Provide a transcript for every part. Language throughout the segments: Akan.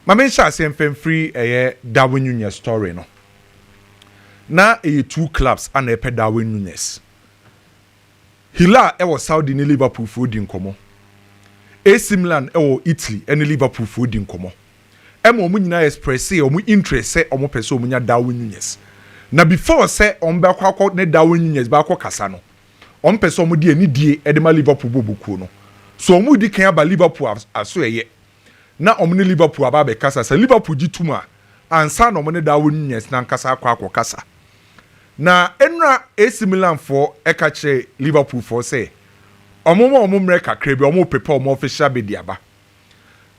ma mention asem free Darwin Nunez story no na two clubs and a Darwin Nunez Hila was Saudi ni Liverpool food in komo AC Milan Italy and Liverpool food in komo emo mu nyina express say omu interest say omu pese omu nya Darwin Nunez na before say ombe akwa ne Darwin Nunez ba akwa kasa no on pese omu die ni die edema Liverpool bobuku no so omu di kan aba Liverpool aso eye na omu ne Liverpool aba be kasa say Liverpool di tuma ansa na omu ne Darwin Nunez na kasa akwa kasa na enra AC Milan for eka che Liverpool for say omu mre kakra bi omu prepare omu official be diaba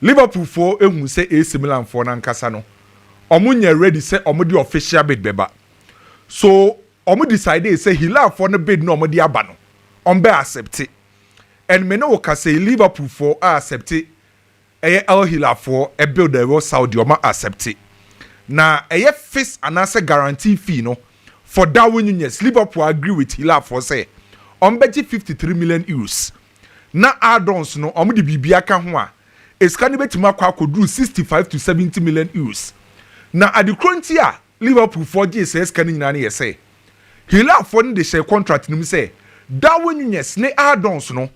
Liverpool for ehun say AC Milan for na nkasa no omu nya ready say omu di official bid beba so omu decide say Hilal for no bid no omu di aba no ombe accept it and me no ka say Liverpool for accept it El Hilal for e build the Saudi omu accept it na fixed anase guarantee fee no for Darwin Nunez Liverpool agree with Hilal for say ombe 53 million euros na add-ons no omu di bibia ka ho a Eskani betima kwa kodru 65 to 70 million euros. Na at the frontier Liverpool for GS Eskani nyina na say. Hilal for the share contract nim say Darwin Nunez ne add-ons no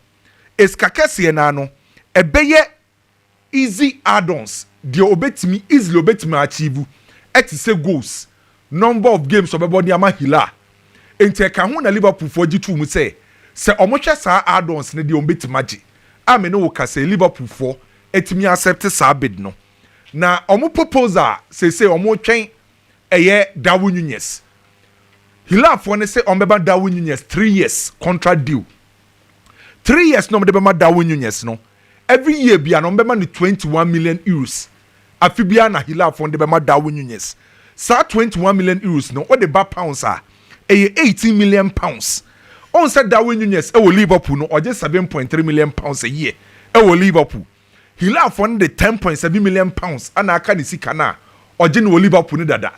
eskakese na no ebeye easy add-ons de obetimi easily obetimi achieve et say goals number of games obebodi ama Hilal enti ka ho na Liverpool for G2 mu say se omohwe sa add-ons ne de obetimi agi amene wo ka say Liverpool for etimi accept sa bid no na omo proposal say omo twen Darwin Nunez Hilal for ne say ombeba Darwin Nunez 3 years contract deal 3 years no ombeba Darwin Nunez no every year bia no ombeba ni 21 million euros afibia na Hilal for ombeba Darwin Nunez sa 21 million euros no what the ba pounds are 18 million pounds on said Darwin Nunez e wo Liverpool no oje 7.3 million pounds a year e wo Liverpool Hilal for the 10.7 million pounds ana aka ni sika na oje ni Liverpool ni dada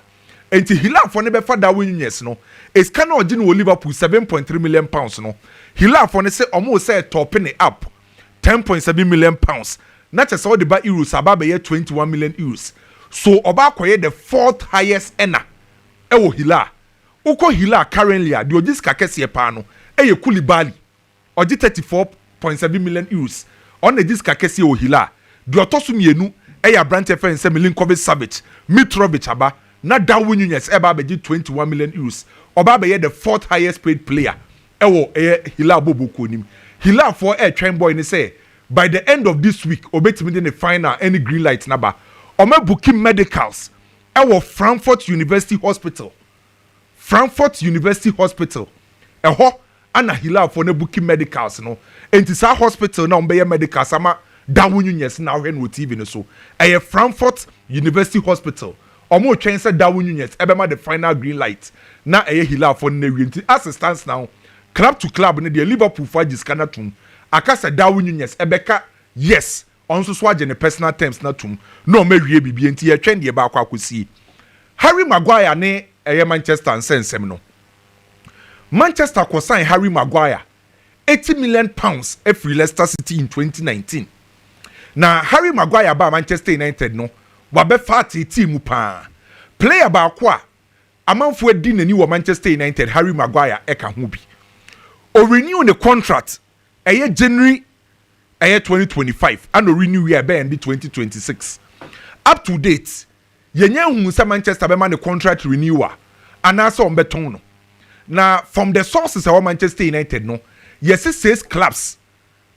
enti Hilal for ne be fa Darwin Nunez no eska na oje ni Liverpool 7.3 million pounds no Hilal for ne say omo say top ne up 10.7 million pounds na che say the ba euros aba be 21 million euros so oba koye the fourth highest earner e wo Hilal uko Hilal currently the oje sika kese pa no e Koulibaly oje 34.7 million euros on the disc kakesi o Hilal the otosu mienu eya branch FN se Milinkovic Savic Mitrovic aba na Darwin Nunez eba be 21 million euros oba be the fourth highest paid player ewo Hilal boboku nim Hilal for train boy ni say by the end of this week obetimi in the final any green light naba oma booking medicals ewo Frankfurt University Hospital eho ana Hilal for ne booking medicals no enti sa hospital na ombe medicals ama Darwin Nunez na hwe no TV no so Frankfurt University Hospital omo twen say Darwin Nunez ebema the final green light na Hilal for ne wi assistance now club to club ne the Liverpool for giskana tum akasa Darwin Nunez ebeka yes on so agye ne personal terms na tum no mawie bibie enti ye twen de ba akwa akosi Harry Maguire ne Manchester nsensem no Manchester ko sign Harry Maguire 80 million pounds every Leicester City in 2019. Na Harry Maguire ba Manchester United no wa be fati team pa. Player ba kwa amanfo edi nani wo Manchester United Harry Maguire eka ho bi. O renew the contract January 2025 and o renew year be end 2026. Up to date yenye hu sa Manchester be man the contract renewal anasa on beton no. Na from the sources of Manchester United no yes 6 clubs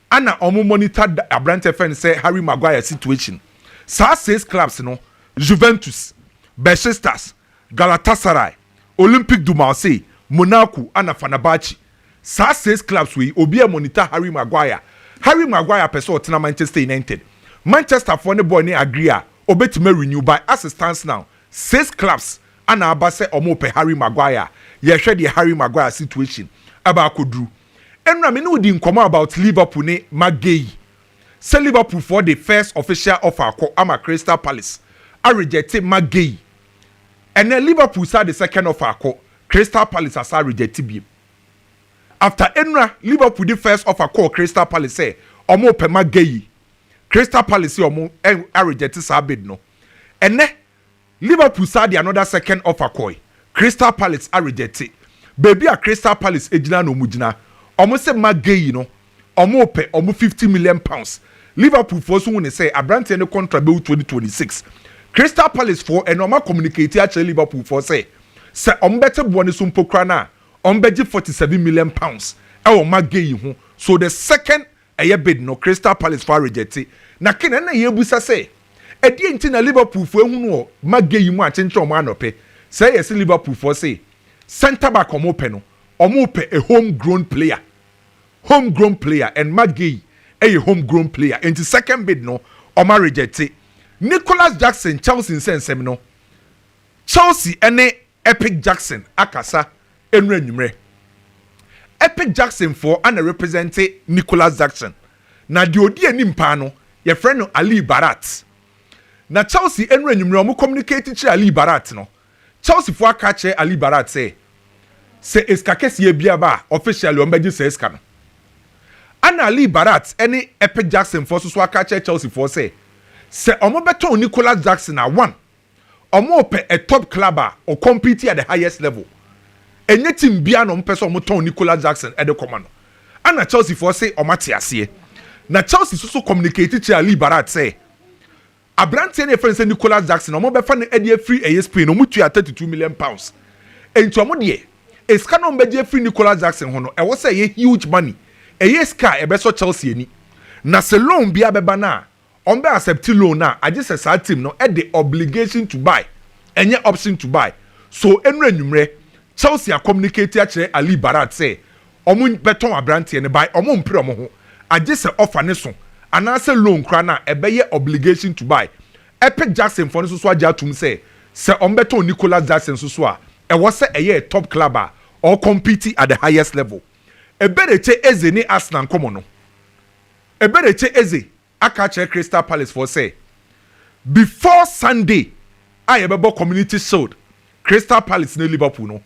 ana omo monitor Abrante FN say Harry Maguire situation sa 6 clubs no Juventus Besiktas Galatasaray Olympique de Marseille Monaco ana Fenerbahce sa 6 clubs we obi a monitor Harry Maguire person otena Manchester United Manchester for ne boy ne agree a obetime renew by assistance now 6 clubs ana abase omo pe Harry Maguire ye hwe the Harry Maguire situation aba akodru enra me no di nkomo about Liverpool ne Magay say Liverpool for the first official offer ko ama Crystal Palace I reject Magay and then Liverpool said the second offer ko Crystal Palace as reject bi after enra Liverpool the first offer ko Crystal Palace say omo pe Magay Crystal Palace omo I reject sa bid no ene Liverpool sad another second offer koi. Crystal Palace are rejected. Baby a Crystal Palace ejina no mujina. Omo se magay no. Omo pe omo £50 million. Liverpool for so when say Abrante no contract be 2026. Crystal Palace for and normal communicate actually Liverpool for say omo better buone so mpokra na omo beji £47 million. E magay ho. So the second bid no Crystal Palace for rejected. Na kene na yebusa say edi enti na Liverpool for ehunu o magay mu achenche omo anope. Say yes Liverpool for say center back omo pe no omo pe a homegrown player and Magay a homegrown player into second bid no omo rejected. Nicholas Jackson Chelsea sensem no Chelsea ene Epic Jackson akasa enre numre Epic Jackson for ana represented Nicholas Jackson na di odi anim pa no ye friend no Ali Barat na Chelsea enre numre omo communicate chi Ali Barat no Chelsea for catch Ali Barat say eska kesi bia ba officially on beji say eska no ana Ali Barat any Epic Jackson for so catch Chelsea for say omo beton Nicholas Jackson na one omo pe a top clubber or compete at the highest level enye team bia no mpeso omo ton Nicholas Jackson e de command ana Chelsea for say omati ase na Chelsea so communicate to Ali Barat say Abrante ne friend say Nicholas Jackson omo be fa ne e free ASP no mutu ya £32 million enti omo de eska no mbeje free Nicholas Jackson ho no e wo say huge money ska e be so Chelsea ni na se loan bia beba na on be accept loan na age se sa team no e the obligation to buy enye option to buy so enra nwumre Chelsea a communicate akere Ali Barat say omo beton Abrante ne buy omo mpre omo ho age se offer ne so anase loan kra na ebeye obligation to buy Epic Jackson for so age atum say ombeto Nicholas Jackson so a e was say a top clubber or competing at the highest level ebereche eze ni Arsenal komo no ebereche eze aka che Crystal Palace for say before Sunday ayebebo community shield Crystal Palace ne Liverpool no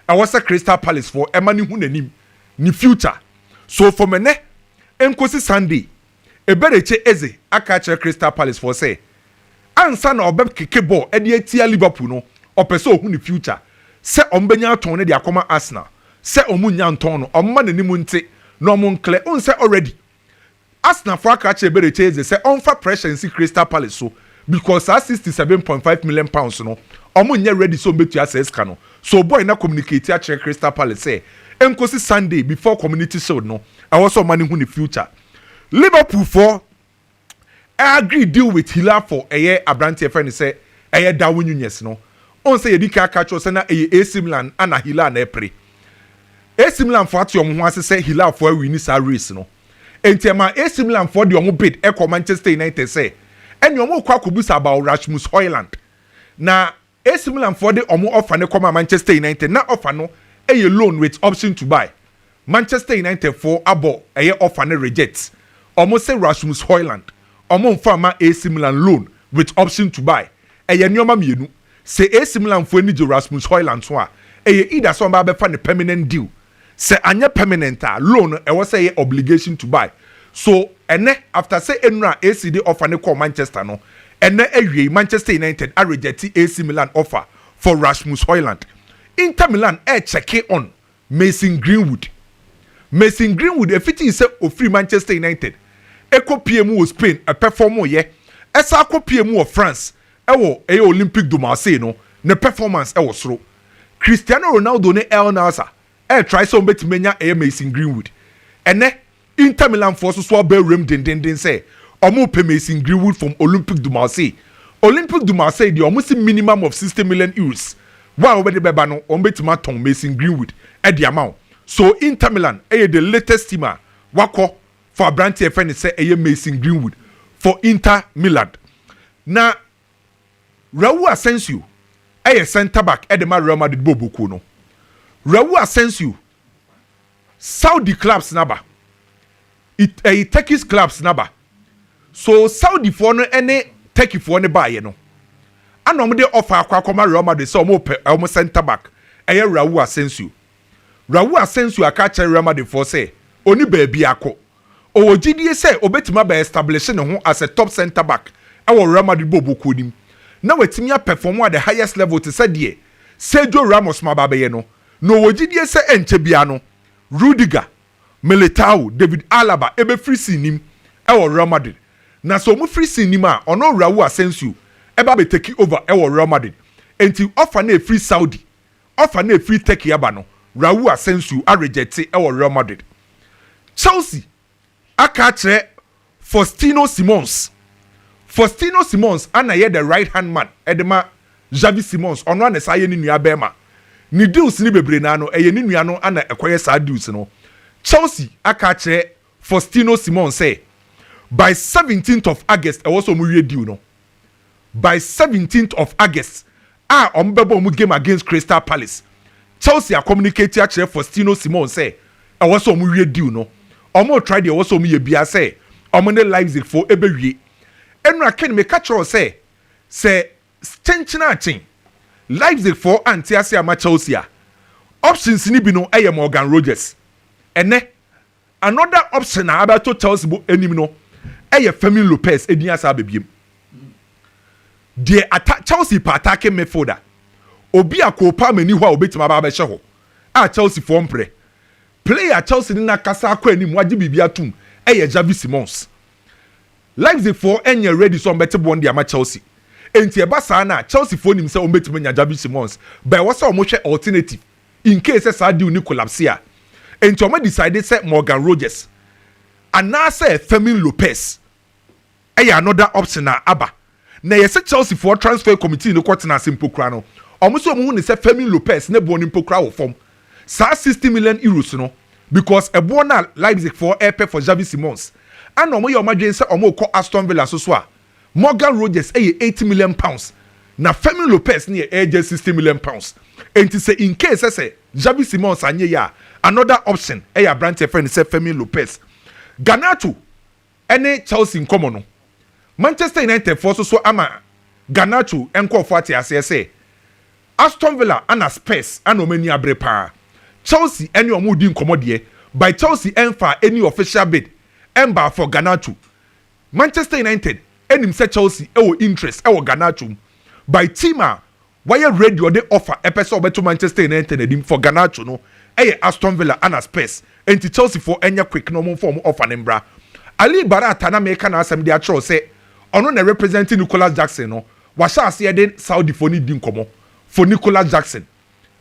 e was say Crystal Palace for emani hu nanim ni future so for mene enkosi Sunday ebereche eze aka che Crystal Palace for say ansa na obeb keke ball e de atia Liverpool no opese ohu ni future se ombenya ton ne de akoma Arsenal se omunya nton no omma nanimu nte no omunkle on se already Arsenal for aka che ebereche eze se onfa pressure in Crystal Palace so because £67.5 million no omunya ready so betu aseska no so boy na communicate a Crystal Palace say enkosi Sunday before community shield no I also money hu ni future Liverpool for I agree deal with Hila for a year Abrante friend say a year Darwin Nunez no on say yedika catch us na AC Milan and Hila na pre AC Milan for at your ho say Hila for win this race no entiema AC Milan for the omo bid e Manchester United say and your mo kwa kubusa about Rasmus Højlund na AC Milan for the omo offer ne come Manchester United na offer no a loan with option to buy Manchester United for abo a offer ne rejects almost say Rasmus Højlund omo mfama AC Milan loan with option to buy eye nyoma mienu say AC Milan for ni Rasmus Højlund so a either so ba be fa ne permanent deal say anya permanent loan e was say obligation to buy so ene after say enra AC dey offer ne call Manchester no ene awie Manchester United a reject AC Milan offer for Rasmus Højlund Inter Milan check on Mason Greenwood e fiti say ofri Manchester United Eko PMU of Spain a performer ye esa ko PMU of France ewo Olympic du Marseille no ne performance ewo sro Cristiano Ronaldo ne El Nasa try so betimenya Mason Greenwood ene Inter Milan for so be rem den say omo pay Mason Greenwood from Olympic du Marseille the almost minimum of €60 million wa obedi beba no ombetima ton Mason Greenwood e the amount so Inter Milan the latest team wako for Abrante friend say Mason Greenwood for Inter Milan. Na Raul Asensio center back the Real Madrid bobuku no. Raul Asensio Saudi clubs naba. Turkish clubs naba. So Saudi for no any Turkey for no buy no. And de offer akwa Real Madrid so mo center back Raul Asensio. Raul Asensio akache Real Madrid for say oni baby akọ o GDA say obetima be establish ne ho as a top center back e wo Real Madrid bobo konim na watimi perform at the highest level to say die Sergio Ramos mababe no no wogidie se enche bia no Rudiger Militao David Alaba ebe free sinim e Real Madrid na so mu free sinim a ono Raul Asensio eba be take over e Real Madrid enti offer na free Saudi offer na free Turkey aba no Raul Asensio a reject e Real Madrid Chelsea aka kire Faustino Simons ana ye the right hand man edema Xavi Simons ono ana sa ye ni nua bema ni deals ni bebre na no eye ni nua no ana ekoye sa deals no Chelsea aka kire Faustino Simons say by 17th of August e was omu deal no by 17th of August ombebo omu game against Crystal Palace Chelsea a communicate kire Faustino Simons say e was omu deal no omo try the was omu ye bia say omo ne Leipzig for ebewie enu aken me catch or say tenchina chin Leipzig for anti-Asia ama Chelsea options ni bi no eye Morgan Rogers ene another option na abato Chelsea bo enim no eye Fermin Lopez edin asa bebiem de Chelsea pa attacking midfielder obi akopa mani ho a obetima ba be hye ho a Chelsea for mpre player Chelsea ni na kasa akọ anim waje bibia tum eye Xavi Simons Leipzig for enye ready so mbete bon dia ma Chelsea enti eba saa na Chelsea for nim se ombetime nya Xavi Simons but wasa omohwe alternative in case sa deal ni collapse a enti omo decided say Morgan Rogers and now say Fermin Lopez another option na aba na yese Chelsea for transfer committee no kwatena simpokra no omo so omo hu ni say Fermin Lopez ne bon impokra wo form sa 60 million euros no because e bon na Leipzig for airpay for Xavi Simons and omo ye omo dwen say omo ko Aston Villa so a Morgan Rogers 80 million pounds na Fermin Lopez ni 60 million pounds enti say in case say Xavi Simons anye ya another option brand friend say Fermin Lopez Garnacho ene Chelsea nkomo no Manchester United for so ama Garnacho enko for ati say Aston Villa and Spurs and omani abre pa Chelsea any omo di nkomo de by Chelsea enfa any official bid emba for Garnacho Manchester United enim say Chelsea interest Garnacho by teama why ready or they offer a person to Manchester United edim for Garnacho no Aston Villa and Spurs enti Chelsea for enya quick no form offer nembra Ali Barata na make na asem dia tro say ono na representing Nicholas Jackson no wa sha ase den Saudi for ni di nkomo for Nicholas Jackson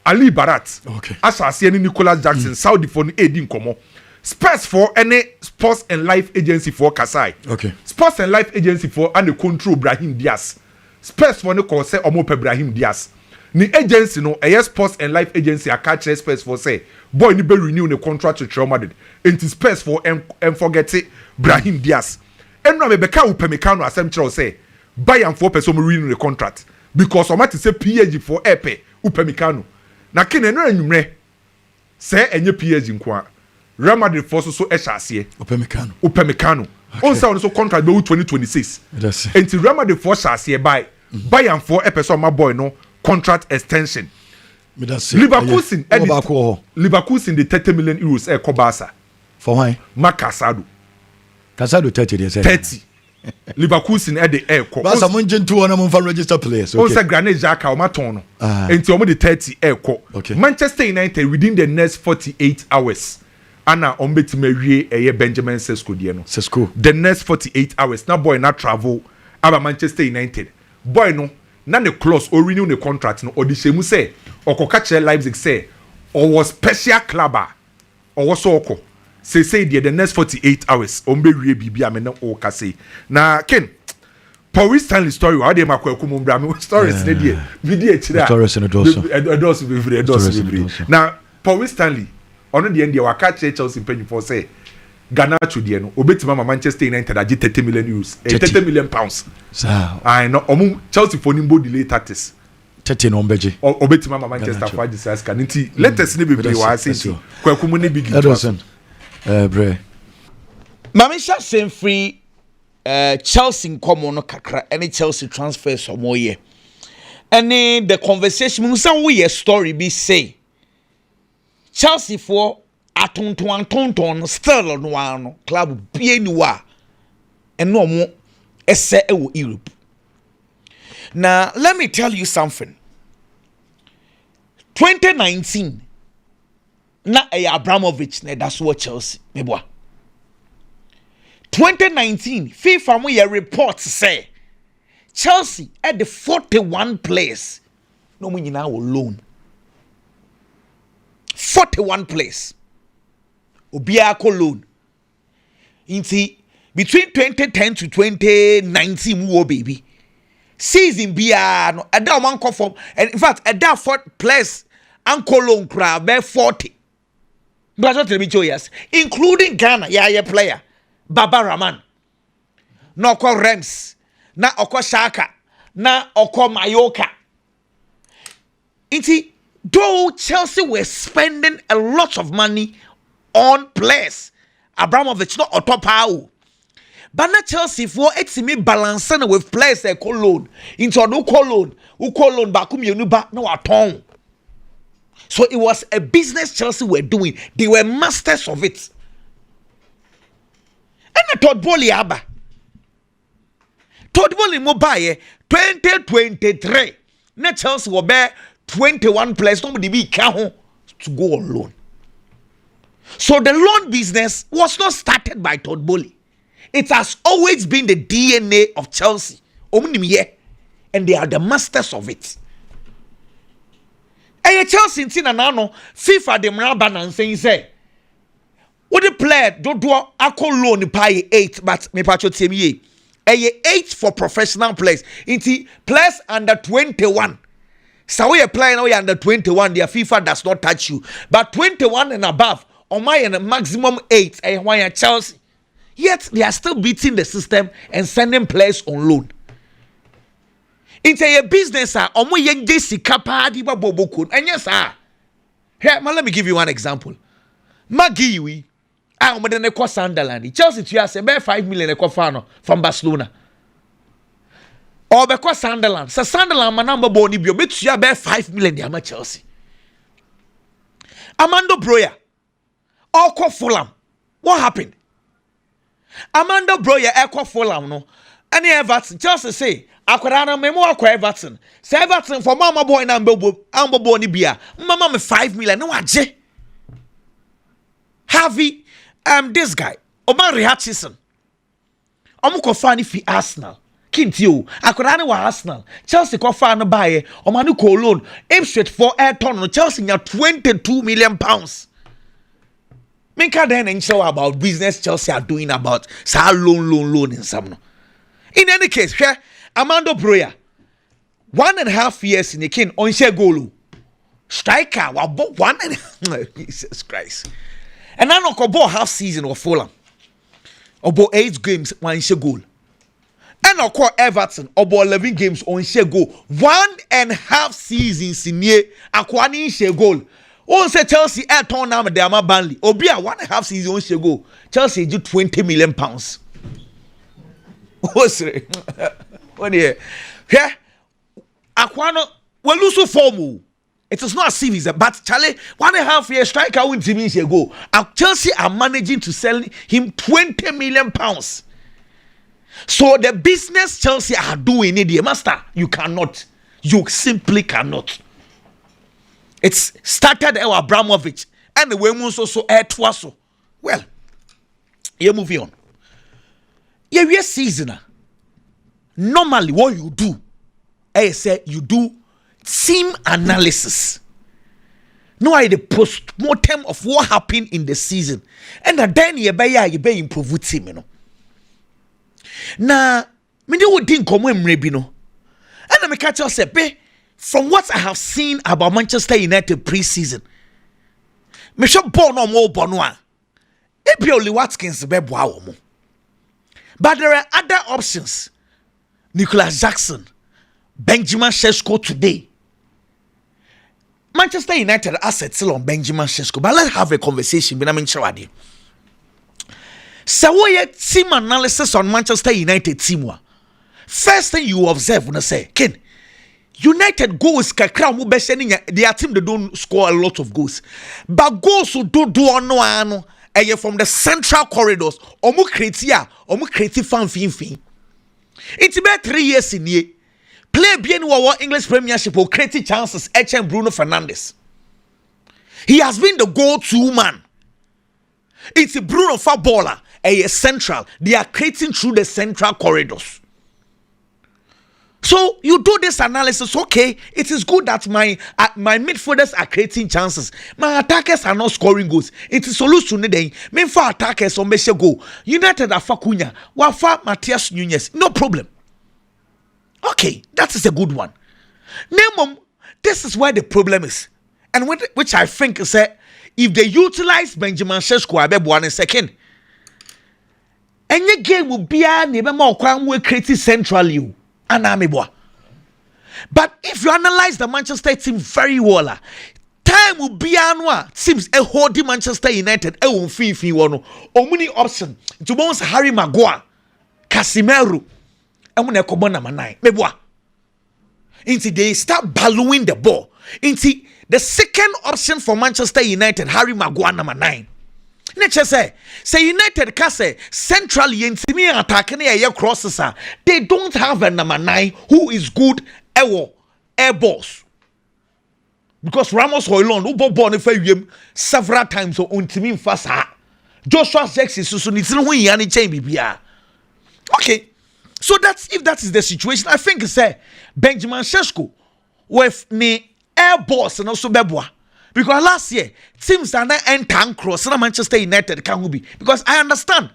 Ali Barat okay asa ase ni Nicholas Jackson Saudi for ni edi nkomo Spurs for any Sports and Life Agency for Kasai okay Sports and Life Agency for and control Brahim Diaz Spurs for no call say omo pe Brahim Diaz ni agency no Sports and Life Agency a catch Spurs for say boy ni be renew the contract to Real Madrid into Spurs for and forget it Brahim Diaz enra me beka upemekano asem kire say Bayern for person renew the contract because omati say PSG for epe upemekano na kene no anwumre say enye PSG nko Real Madrid for so ehase upemekano on say so contract be 2026 into Real Madrid for hase by Bayern for epe so my boy no contract extension. Leverkusen the 30 million euros e ko Barca. For why? Marc Casado 30 they say. 30. Leverkusen e the e ko. Barca mon gentu na mon fan register players. Okay. On say Granit Xhaka o ma ton no. Enti o mo the 30 e ko. Okay. Manchester United within the next 48 hours. Ana on betime wie eye Benjamin Sesko die no. Sesko. The next 48 hours na boy na travel aba Manchester United. Boy no na the clause or renew the contract no odishemu say okoka che Leipzig say or was special clubber or was oko say the next 48 hours ombe wie bibia me na o ka say na Ken Paul Stanley story how dey makwaku mo bra me stories ne die video chira stories no edos be na Paul Stanley ono de ndie waka che Chelsea penny for say Garnacho die no obetima ma Manchester United agi 30 million euros 30 million pounds I know Chelsea for nimbo delay tactics 30 no mbeje obetima ma Manchester for agi saska nti latest ne be wa say kwaku mu ne big bre Mami sha sem free Chelsea nkomo no kakra any Chelsea transfers omoye any the conversation mu say we story be say Chelsea for atonton still no one club bie ni wa eno mo ese e wo Europe Now, let me tell you something. 2019, na Abramovich, that's what Chelsea. 2019, FIFA mo report say Chelsea at the 41 place. No money now alone. 41 place. Obiako loan. Between 2010 to 2019, wo baby. Season bia no ada man conform. And in fact, ada fourth place Uncle loan crowd be 40. But what tell me yes, including Ghana, yeah player. Baba Rahman. Na oko Rems, na oko Shaka, na oko Mayoka. Though Chelsea were spending a lot of money on players, Abramovich not on top how. But na Chelsea for etimi balancing with players they call loan. Into no call loan back ba no aton. So it was a business Chelsea were doing. They were masters of it. And I thought Boli Abba. Todd Boli Mobile 2023. Na Chelsea will bear 21 players. Nobody be count to go on loan. So the loan business was not started by Todd Boli. It has always been the DNA of Chelsea. And they are the masters of it. And Chelsea in Nano, FIFA de Mraban saying say, what the player don't do a loan pay 8, but me pacho temi 8 for professional players. Inti players under 21. So we are playing now under 21, their FIFA does not touch you. But 21 and above, on my maximum 8, and why Chelsea. Yet they are still beating the system and sending players on loan. Into a business, omo yenje sika pa di ba bobokun. And yes, here, let me give you one example. Magiwi, omo de ne kwa Sunderland. Chelsea to say be 5 million ekofano from Barcelona. Or be kwa Sunderland. So Sunderland manamba boni bio betu be 5 million di ama Chelsea. Amando Broya, all kwa Fulham. What happened? Amanda Broya Echo Fulham no. Any Everton Chelsea say akwara memo akwa Everton. Say Everton for mama boy na ambo ni bia. Mama me 5 million no aje. Harvey this guy Omar Hutchison. Omuko fani fi Arsenal. Kintio akwara wa Arsenal. Chelsea ko fa no bae omanu ko loan. Aim straight for Ayrton no Chelsea nya 22 million pounds. Make then and show about business Chelsea are doing about loan in some. In any case, here Amanda Broya, 1.5 years in the king on share goal. Striker, about 1.5 Jesus Christ. And I know about half season of Fulham. About 8 games, 1 share goal. And I call Everton about 11 games on share goal. 1.5 seasons in year, Aquani share goal. On say Chelsea at turn now they are Burnley. Obi a 1.5 season ago. Chelsea do 20 million pounds. What's it? One year. Here, Aquano will lose form. It is not a series, but Charlie 1.5 year striker win teams ago. Chelsea are managing to sell him 20 million pounds. So the business Chelsea are doing it, master, you cannot. You simply cannot. It's started our Abramovich and the women so air twaso. Well, you're moving on. Yeah, season. Normally, what you do, I say you do team analysis. No, I the post-mortem of what happened in the season, and then you be improve team, you know. Now, me do think come maybe no, and I catch us say, from what I have seen about Manchester United pre-season, me sure born no more bonwa. Ebi only Watkins be boa mo. But there are other options. Nicholas Jackson, Benjamin Sesko today. Manchester United assets still on Benjamin Sesko, but let's have a conversation. But I'm sure. So what team analysis on Manchester United team? First thing you observe when I say, Ken. United goals kakra mo be sending their team they don't score a lot of goals. But goals who do ano from the central corridors omo create fan fin. It's about 3 years in here. Play bien wa English Premiership or creating chances. HM Bruno Fernandes. He has been the go-to man. It's a Bruno footballer, a central. They are creating through the central corridors. So you do this analysis, okay? It is good that my midfielders are creating chances. My attackers are not scoring goals. It is solution today. Me for attackers on Messi go. United are Fakunya. Wafa Matthias Nunes. No problem. Okay, that is a good one. Name this is where the problem is. And which I think is if they utilize Benjamin Sesko Abebo in second, any game will be a never more creating centrally. But if you analyze the Manchester team very well, time will be anwa seems a holding Manchester United a won fi one omuni option to bounce Harry Maguire, Casemiro, and when ekobo number 9 meboa until they start ballooning the ball into the second option for Manchester United, Harry Maguire number 9. Nature say United can say centrally intimi attacking air crosses. They don't have a number 9 who is good air balls. Because Ramos Hoylon who born several times on intimi fast. Joshua Jackson so needs to win any chain BBR. Okay, so that's if that is the situation. I think say Benjamin Sesko with me air balls and also Beboa. Because last year, teams are not end cross. Manchester United can be. Because I understand.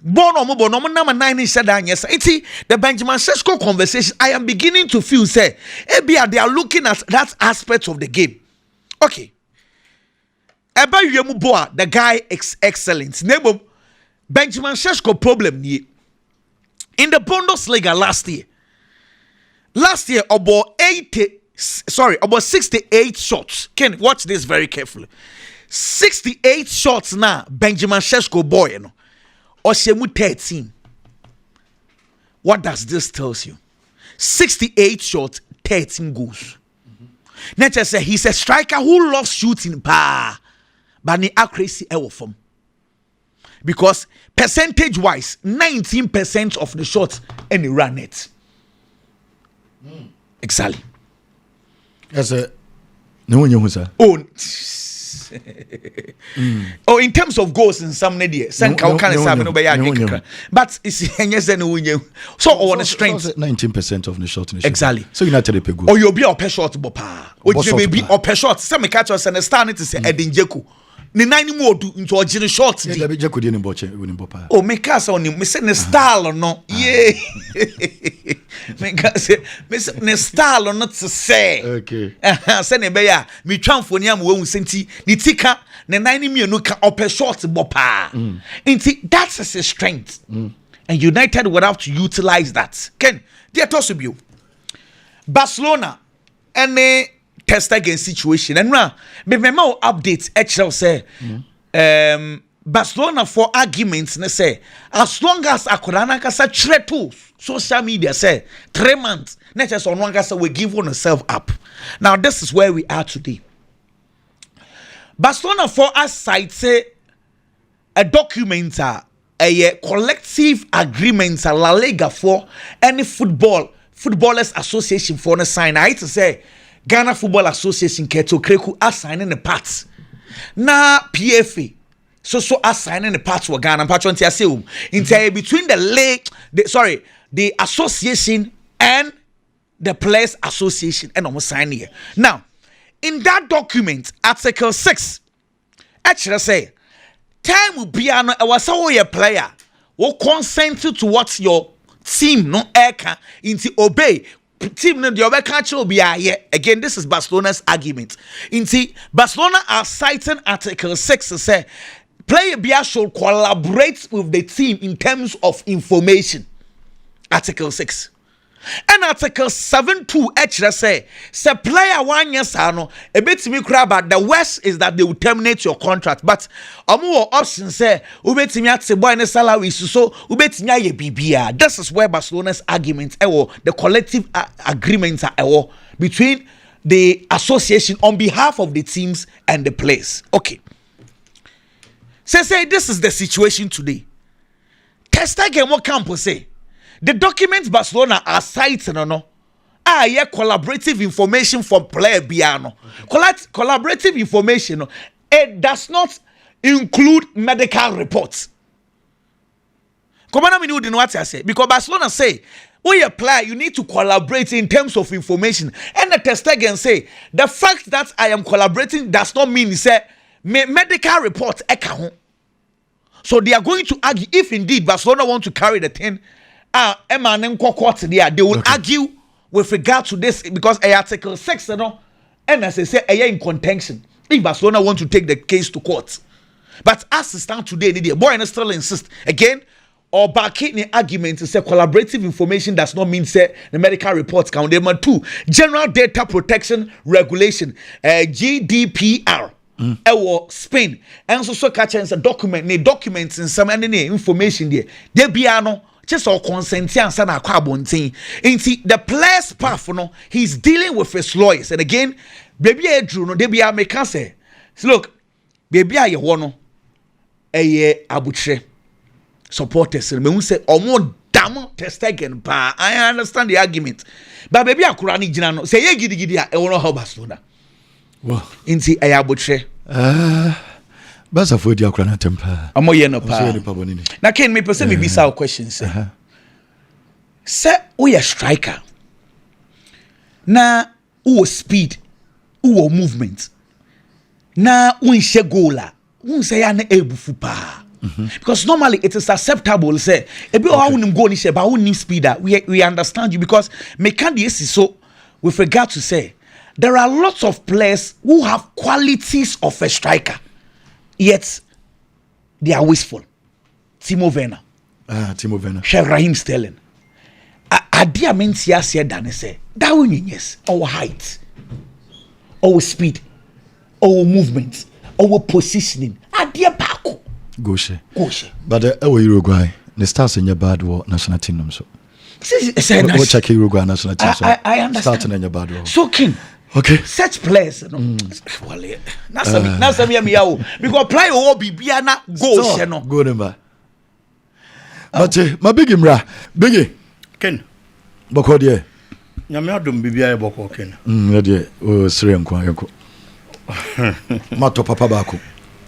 Number 9 is said yes. It's the Benjamin Sesko conversation. I am beginning to feel say, they are looking at that aspect of the game. Okay. The guy excellent. Name Benjamin Sesko problem in the Bundesliga last year about 68 shots. Ken, watch this very carefully. 68 shots now. Benjamin Sesko boy, you know. Oshemu 13. What does this tell you? 68 shots, 13 goals. Nature say he's a striker who loves shooting, but the accuracy from. Because percentage-wise, 19% of the shots and he ran it. Exactly. As a no one you sir. Oh, in terms of goals in some media, but it's so on the strength 19% of the shot. Exactly. So you not tell people. Or you'll be a shot bopa. Or you be a shot. Some catch us and stand it to say Edin Jeku. Ni 9 more do into a short. Oh, make us on him. Miss style or no? Yeah. Make us Miss style or not to say. Okay. Send a bear. Me transphonium won't send the ticker. The 90 million can open short bopa. That's a strength. And United would have to utilize that. Ken, dear Tosubio, Barcelona and test against situation and me more updates actually say Barcelona for arguments they say as long as akorana kasa tre tools social media say 3 months next on one kasa we give on yourself up. Now this is where we are today. Barcelona for us side say a document a collective agreement La Liga for any footballers association for the sign. I to say Ghana Football Association Keto Kreku assigning the parts. Na PFA so assigning the parts for Ghana patron tia between the association and the players association and almost sign here. Now, in that document, Article 6, actually say time will be an a player will consent to what your team no eka into obey. Team no the catch will be here again. This is Barcelona's argument. Barcelona are citing Article 6 to say player Bia should collaborate with the team in terms of information. Article 6. And Article 7.2 actually say player 1 year sano a bit me crab but the worst is that they will terminate your contract. But more option say ubetimi at boy ne salary so ubetinya ye bibia. This is where Barcelona's argument the collective agreements are between the association on behalf of the teams and the players. Okay. Say this is the situation today. Testa game what campus say the documents Barcelona are citing no. Yeah, collaborative information from player Biano. Collaborative information, it does not include medical reports. Come on, you know what I say? Because Barcelona say, when you apply, you need to collaborate in terms of information. And the Stegen say, the fact that I am collaborating does not mean, say, medical reports. So they are going to argue, if indeed Barcelona want to carry the thing, they will argue with regard to this, because Article 6, and as I say, in contention, if Barcelona want to take the case to court. But as it stands today, the boy still insist again, or backing the argument to say collaborative information does not mean say the medical reports count. Number 2, General Data Protection Regulation, GDPR. Spain, and so catch and document, documents and some information there. There be no. Just all consent and sana kwabontin. The player's path, no, he's dealing with his lawyers. And again, baby, I drew no, they be a make say, look, baby, I want a abutre supporters. And we say, or more damn test again. I understand the argument, but baby, I could Jinano say, ye giddy, I want to help Barcelona. Well, Inti a abutre. Basa for the Ukraine temper. Amoye no pa. Na Ken me person me bisa questions. Say we a striker. Na who speed, who movement. Na who she goaler. Who say ya na ebufu pa. Because normally it is acceptable say ebi o who nim goal ni she ba who nim speeder. We understand you because me can dey so with regard to say there are lots of players who have qualities of a striker. Yet they are wasteful. Timo Werner. Timo Werner. Raheem Sterling. Adia mentia said than say that one yes, our height, our speed, our movement, our positioning. Adia Paco. Goshe. But our Uruguay, the stars in your bad war national team. So check Uruguay national team. I understand. Starting in your bad war. So King. Okay. Such players, no. That's because play or be na go no. Go number. But my big imra, biggie. Ken. Boko die. Nyame adom bibia e boko Ken. Na die o sire nkwa yeko. Mato papa bako.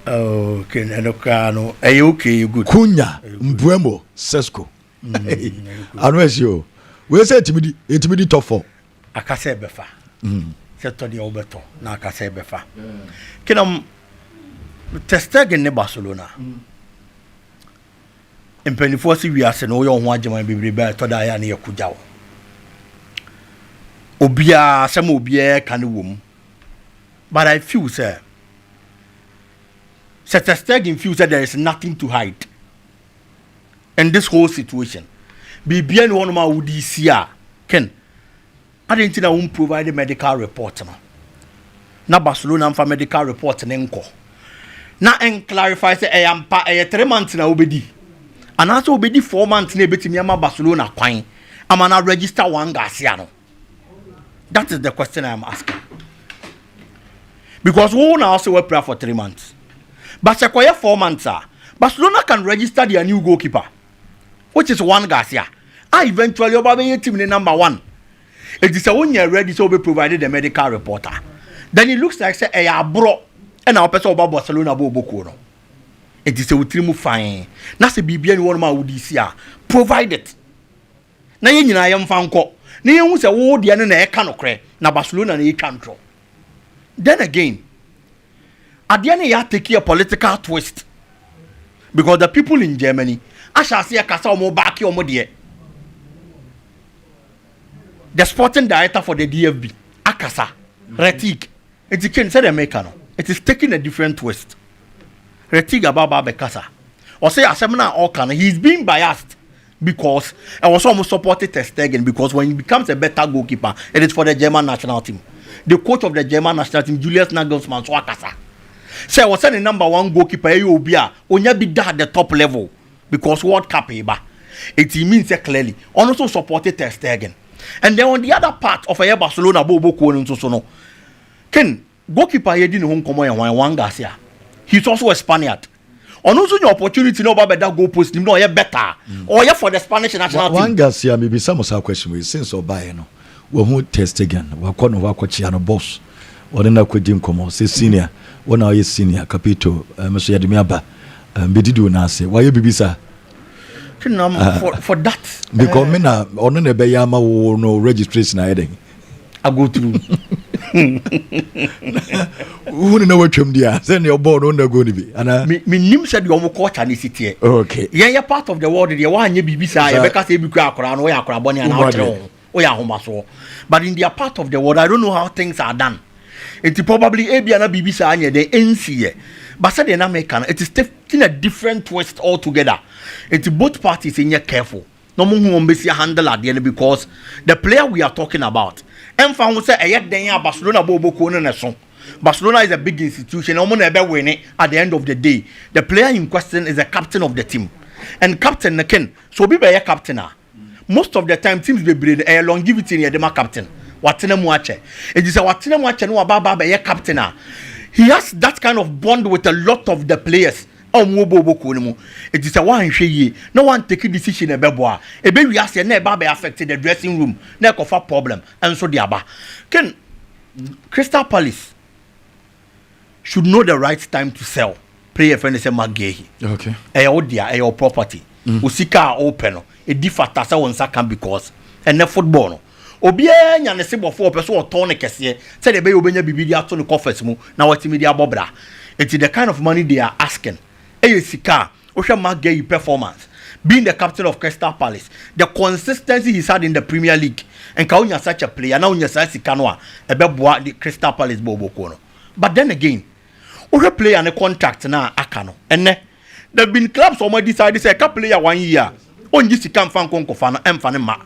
Oh, Ken enoka no. Okay, good. Kunya, Mbuemo, Sesko. Anu esio. We say timidi top 4. Akase befa. Seto di obeto na akase befa. Kenam Stegen ne Barcelona. Mpenifo si wiase no yo ho agema bebrebe to da ya na yakugyawo. Obia sama obia kan wom. But I feel say Stegen feels that there is nothing to hide in this whole situation. Bibia no one ma wudi sia Ken I didn't know who provide a medical report. Na Barcelona for medical report nenko. Na en clarify say I am 3 months na obedi. And also obedi 4 months na betimi ama Barcelona kwan. Am na register one Garcia no. That is the question I am asking. Because who now also work for 3 months. But sequoia 4 months Barcelona can register their new goalkeeper, which is one Garcia. I eventually over team number 1. It is when you're ready to be provided a medical reporter. Then it looks like say a bro and our person about Barcelona bobo. It is a utrimu fine. Na se BBN one ma would see provided. Na yen na yam fanko. Na yen hu se wo de na e ka no kre na Barcelona na e control. Then again, at the end you take a political twist. Because the people in Germany, I shall see a kasa omo back omo de. The sporting director for the DFB, Akasa, Retig, it can say the American. It is taking a different twist. Retig Ababa Bekasa. Or say Asemna Okan, he's being biased because I was almost supported Stegen because when he becomes a better goalkeeper, it is for the German national team. The coach of the German national team, Julius Nagelsmann, so Akasa. Say I was saying the number 1 goalkeeper, Obia, Onya be that at the top level because World Cup, it means clearly. Also supported Stegen. And then on the other part of a Barcelona Bobo Kono Ken goalkeeper he didn't home come one Garcia. He's also a Spaniard. On also your opportunity no about that goal post, no, you're better. Or you're for the Spanish national team. One guy here, maybe some of our question is since or by no. We won't test again. We call no work no boss. Or then I could dim come say senior. When I is senior, capito, Monsieur Yadimiaba, Bedidu Nasi. Why you be sir? For that. Because me na on the Bayama no registration heading. I go through. Who know what you're there? Then you're born on the going to be. And me nim said you almost caught and city. Okay. Yeah, you're part of the world. You want you be beside because you be crack around where you are bonny and out there. Oh yeah, home so. But in their part of the world, I don't know how things are done. It's probably a be an BBC and the NCA. But said in American, it is taking a different twist altogether. It's both parties in your careful. No more who handle at the end because the player we are talking about. And found say Barcelona Bobo Kone. Barcelona is a big institution. No one ever win it at the end of the day. The player in question is the captain of the team. And captain Ken, so be a captain. Most of the time teams be breed a longevity in the captain. Watena Muache. It is a Watena Muache no Baba be a captain. He has that kind of bond with a lot of the players. It is a one she no one taking decision a beboa. A baby has never affected the dressing room, neck of a problem, and so the Abba. Can Crystal Palace should know the right time to sell. Player friend is a Magehi. Okay. A property. Usika open. A different as one second because and the football. Obia nya ne sebo for person o ton kese say the be obenya bibidi ato ne coffers mu na wati media bobra. It's the kind of money they are asking. Sika, Osha Magehi performance, being the captain of Crystal Palace, the consistency he's had in the Premier League, and Kaunya such a player, now Nya Sikanoa, a beboa the Crystal Palace Bobo Kono. But then again, Osha play and a contract now Akano. And there have been clubs already decided to say a player 1 year. On this can fan Konkofana and Fanema.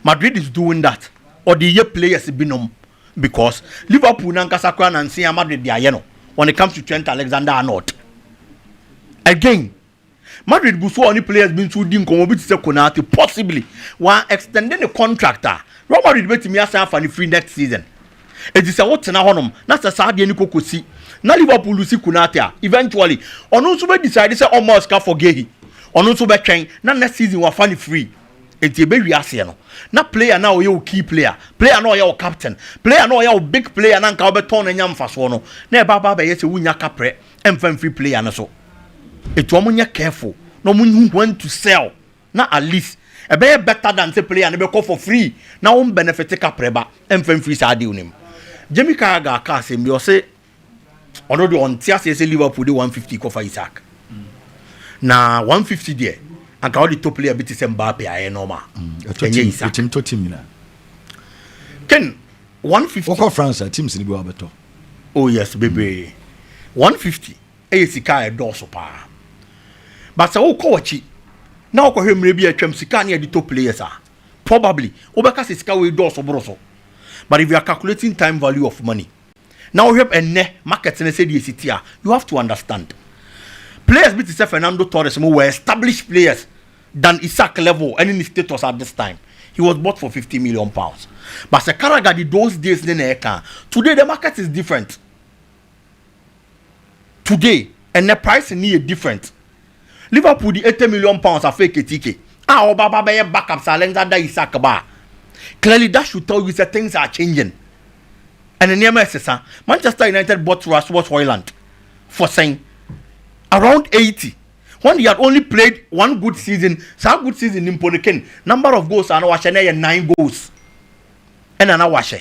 Madrid is doing that. Or the year players binom because Liverpool Nankasakran and Sia Madrid they are when it comes to Trent Alexander-Arnold. Again, Madrid before only players been through Dim Komobit Konate, possibly while extending the contractor. Real Madrid bet me as for the free next season. It is a what na honum, not a Sadia Nikokosi. Na Liverpool Lucy Kunata. Eventually, on also be decided to almost for Gehi. On also be train, not next season was funny free. It's a baby Asiano. Not player now you key player. Player now your captain. Player now your big player and Calbeton and Yam Faswono. Never Baba yes a winya capre and free player and so. It's one you're careful. No one who want to sell. Not at least. A better than say player and be call for free. Now one benefit take a preba and free side him. Jamie Carragher cast him. You say, although on Tias say Liverpool do 150 go for Isak. Now 150 there. And how the top player beat Mbappe I normal. Ken 150 for France teams in the oh yes baby 150 sika e do so pa but so coach now ko hwemre bi atwam sika na the top players are probably obeka sika we do so bro so but if you are calculating time value of money now we have a market na say the city you have to understand players beat Fernando Torres were established players than Isak level any status at this time. He was bought for 50 million pounds. But Carragher those days today the market is different. Today and the price is different. Liverpool the 80 million pounds are fake ticket. Baba backup Alexander Isak bar. Clearly that should tell you that things are changing. And the name is Manchester United bought Rasmus Højlund for saying around 80 when he had only played one good season. So good season in Poniken number of goals and watch 9 goals and an watch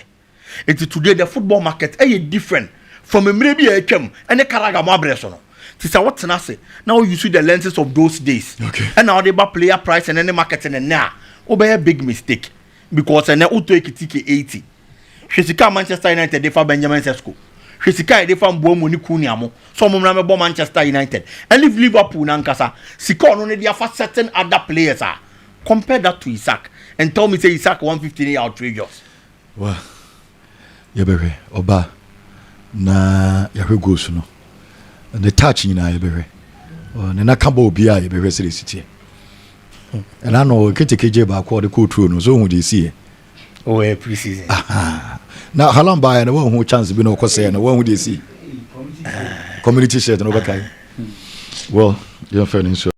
it's today the football market is different from a maybe a chem and a Carragher Mabresono. It's a what's say now you see the lenses of those days. Okay. And now they buy player price and any market and now obey a big mistake because and now to 80 Shesika Manchester United they for Benjamin Sesko. Shesika they for Mbomo ni Kuniamo. Some of them Manchester United. And leave Liverpool nankasa. Sika only they for certain other players are. Compare that to Isak and tell me say Isak 150 outrageous. Well, yebere oba na yahwe goals no. The touch na yebere. Na na kamba obi a yebere se city. And I know KTKJ ba kwa the cool no so hu dey see. Oh, pre-season. Now, how long by and one who chance be no cause and one who they see community shirt and over. Well, yɛmfa no nso